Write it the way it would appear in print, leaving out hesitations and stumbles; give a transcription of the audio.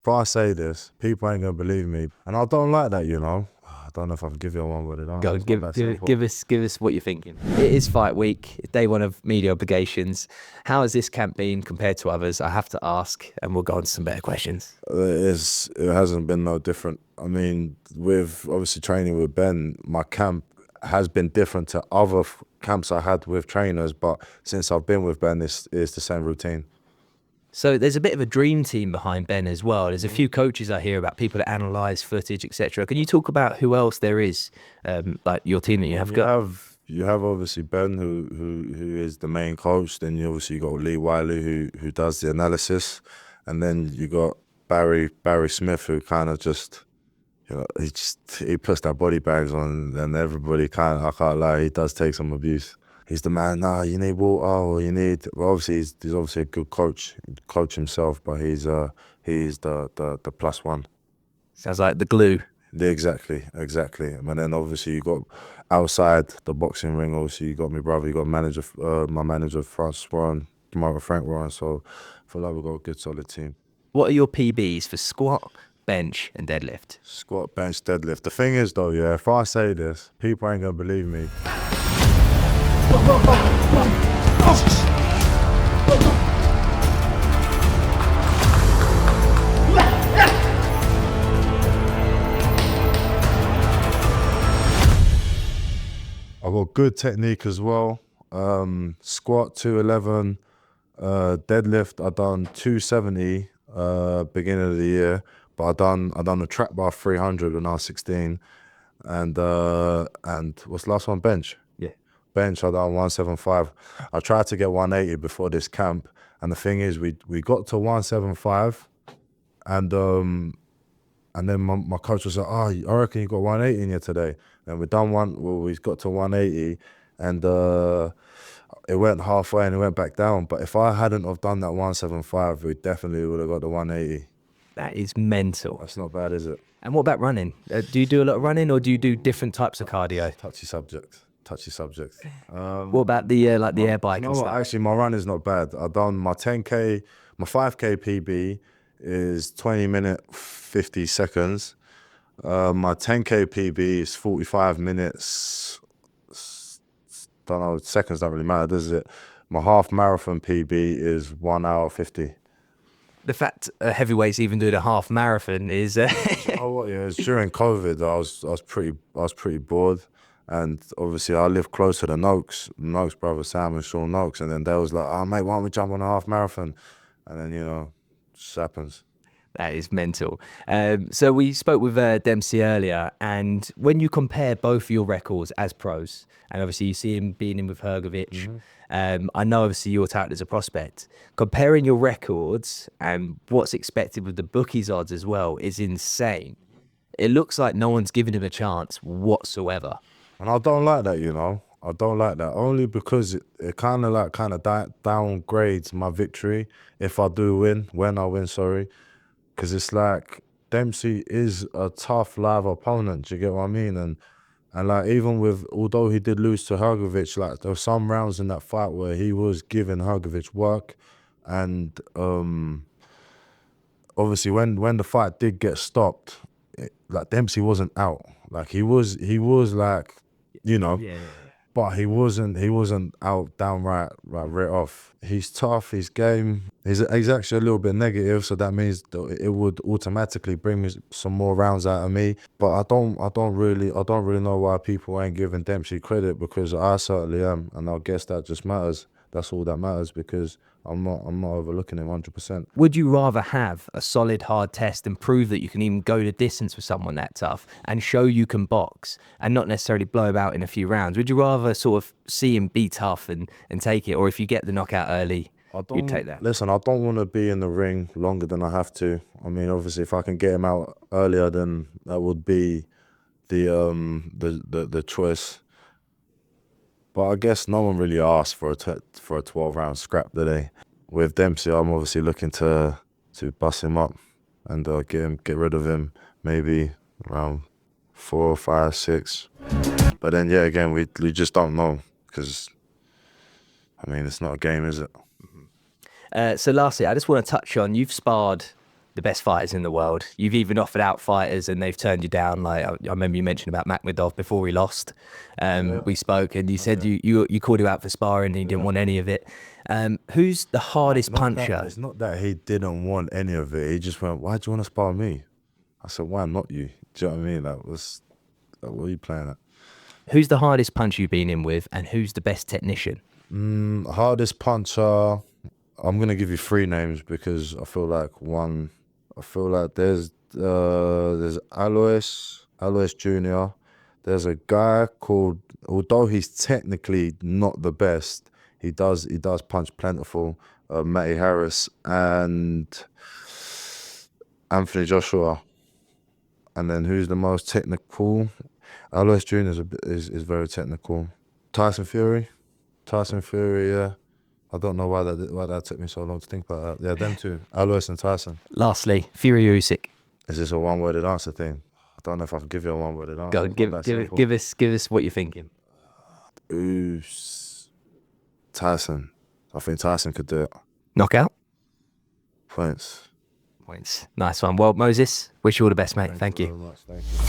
If I say this, people ain't gonna believe me, and I don't like that, you know. I don't know if I can give you one word. Go, give us what you're thinking. It is fight week, day one of media obligations. How has this camp been compared to others? I have to ask, and we'll go on to some better questions. It hasn't been no different. I mean, with obviously training with Ben, my camp has been different to other camps I had with trainers, but since I've been with Ben, it's the same routine. So there's a bit of a dream team behind Ben as well. There's a few coaches I hear about, people that analyse footage, etc. Can you talk about who else there is, like your team that you have got? You have obviously Ben, who is the main coach. Then you obviously got Lee Wiley, who does the analysis, and then you got Barry Smith, who kind of just, you know, he puts that body bags on, and everybody I can't lie, he does take some abuse. He's the man. Nah, you need water, or you need. Well, obviously, he's obviously a good coach himself, but he's the plus one. Sounds like the glue. Yeah, exactly. And then obviously you got outside the boxing ring. Obviously you got my brother. You got my manager Frank Warren. So I feel like we've got a good solid team. What are your PBs for squat, bench, and deadlift? Squat, bench, deadlift. The thing is though, yeah, if I say this, people ain't gonna believe me. I've got good technique as well. Squat 211, deadlift I done 270 beginning of the year, but I done a trap bar 300 when I was 16, and what's the last one? Bench. Yeah. Bench I done 175. I tried to get 180 before this camp, and the thing is we got to 175, and then my coach was like, "Oh, I reckon you got 180 in you today." And we got to 180, and it went halfway and it went back down. But if I hadn't have done that 175, we definitely would have got the 180. That is mental. That's not bad, is it? And what about running? Do you do a lot of running, or do you do different types of cardio? Touchy subject. What about the like the air bike and stuff? Actually, my run is not bad. I've done my 10K, my 5K PB is 20 minutes 50 seconds. My 10K PB is 45 minutes. Don't know, seconds don't really matter, does it? My half marathon PB is 1 hour 50. The fact heavyweights even do the half marathon is. Oh, what? Yeah, it's during COVID. I was pretty bored, and obviously I live close to the Noakes brother Sam and Sean Noakes, and then they was like, "Oh mate, why don't we jump on a half marathon?" And then, you know, it just happens. That is mental. So we spoke with Dempsey earlier, and when you compare both your records as pros, and obviously you see him being in with Hrgovic, I know obviously you're touted as a prospect. Comparing your records and what's expected with the bookies odds as well is insane. It looks like no one's giving him a chance whatsoever. And I don't like that, you know. I don't like that, only because it kind of downgrades my victory if I do win, when I win, sorry. Because it's like Dempsey is a tough live opponent, do you get what I mean? And like, even with, although he did lose to Hrgovic, like there were some rounds in that fight where he was giving Hrgovic work, and obviously when the fight did get stopped, like Dempsey wasn't out. Like he was like, you know. Yeah. But he wasn't out downright right off. He's tough, he's game. He's actually a little bit negative, so that means that it would automatically bring me some more rounds out of me. But I don't really know why people ain't giving Dempsey credit, because I certainly am, and I guess that just matters. That's all that matters, because I'm not overlooking him 100%. Would you rather have a solid hard test and prove that you can even go the distance with someone that tough and show you can box and not necessarily blow him out in a few rounds? Would you rather sort of see him be tough and take it, or if you get the knockout early, you'd take that? Listen, I don't want to be in the ring longer than I have to. I mean, obviously, if I can get him out earlier, then that would be the choice. But I guess no one really asked for a 12-round scrap today. With Dempsey, I'm obviously looking to bust him up and get rid of him maybe around 4, 5, 6. But then, yeah, again, we just don't know, because, I mean, it's not a game, is it? So lastly, I just want to touch on, you've sparred the best fighters in the world. You've even offered out fighters and they've turned you down. Like I remember you mentioned about Makhmedov before he lost. We spoke and you said you called him out for sparring and he didn't want any of it. Who's the hardest puncher? It's not that he didn't want any of it. He just went, "Why do you want to spar me?" I said, "Why not you?" Do you know what I mean? What are you playing at? Who's the hardest punch you've been in with, and who's the best technician? Hardest puncher. I'm gonna give you 3 names because I feel like there's Alois Jr. There's a guy called, although he's technically not the best, he does punch plentiful. Matty Harris and Anthony Joshua. And then who's the most technical? Alois Jr. is very technical. Tyson Fury, yeah. I don't know why that took me so long to think about that. Yeah, them two, Alois and Tyson. Lastly, Fury Usyk. Is this a one-worded answer thing? I don't know if I can give you a one-worded answer. Go, give us what you're thinking. Tyson. I think Tyson could do it. Knockout? Points. Nice one. Well, Moses, wish you all the best, mate. Thank you. Very much. Thank you.